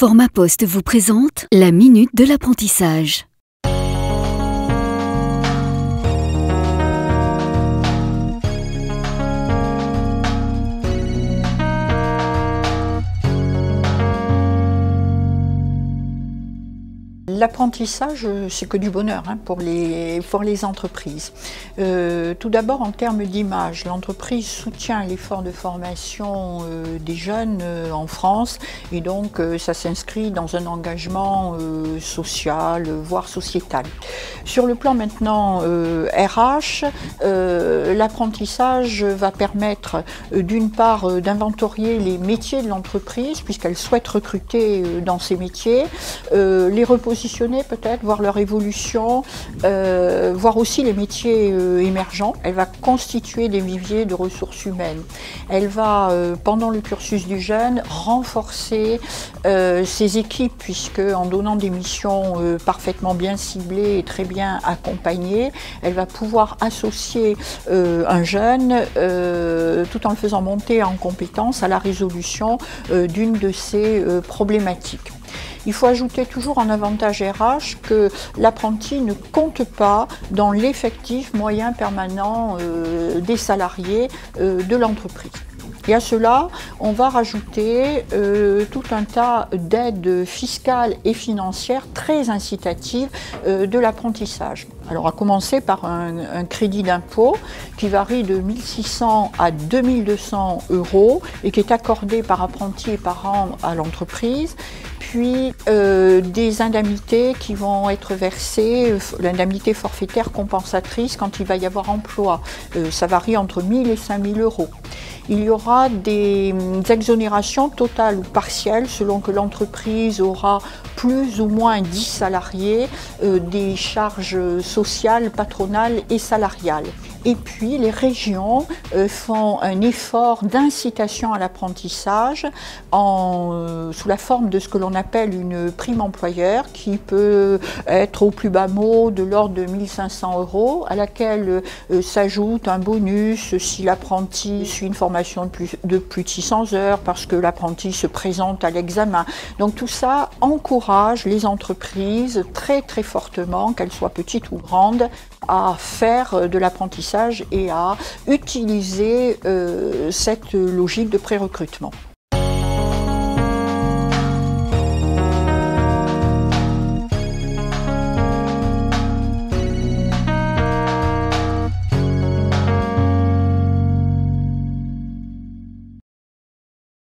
Format Poste vous présente la Minute de l'apprentissage. L'apprentissage, c'est que du bonheur pour les entreprises. Tout d'abord, en termes d'image, l'entreprise soutient l'effort de formation des jeunes en France et donc ça s'inscrit dans un engagement social, voire sociétal. Sur le plan maintenant RH, l'apprentissage va permettre d'une part d'inventorier les métiers de l'entreprise puisqu'elle souhaite recruter dans ces métiers, les repositionner peut-être, voir leur évolution, voir aussi les métiers émergents. Elle va constituer des viviers de ressources humaines. Elle va, pendant le cursus du jeune, renforcer ses équipes puisque en donnant des missions parfaitement bien ciblées et très bien accompagnées, elle va pouvoir associer un jeune tout en le faisant monter en compétence à la résolution d'une de ces problématiques. Il faut ajouter toujours en avantage RH que l'apprenti ne compte pas dans l'effectif moyen permanent des salariés de l'entreprise. Et à cela, on va rajouter tout un tas d'aides fiscales et financières très incitatives de l'apprentissage. Alors à commencer par un crédit d'impôt qui varie de 1 600 à 2 200 € et qui est accordé par apprenti et par an à l'entreprise. Puis des indemnités qui vont être versées, l'indemnité forfaitaire compensatrice quand il va y avoir emploi. Ça varie entre 1 000 et 5 000 €. Il y aura des exonérations totales ou partielles selon que l'entreprise aura plus ou moins 10 salariés, des charges sociales, patronales et salariales. Et puis les régions font un effort d'incitation à l'apprentissage sous la forme de ce que l'on appelle une prime employeur qui peut être au plus bas mot de l'ordre de 1 500 € à laquelle s'ajoute un bonus si l'apprenti suit une formation de plus de 600 heures parce que l'apprenti se présente à l'examen. Donc tout ça encourage les entreprises très très fortement, qu'elles soient petites ou grandes, à faire de l'apprentissage et à utiliser cette logique de pré-recrutement.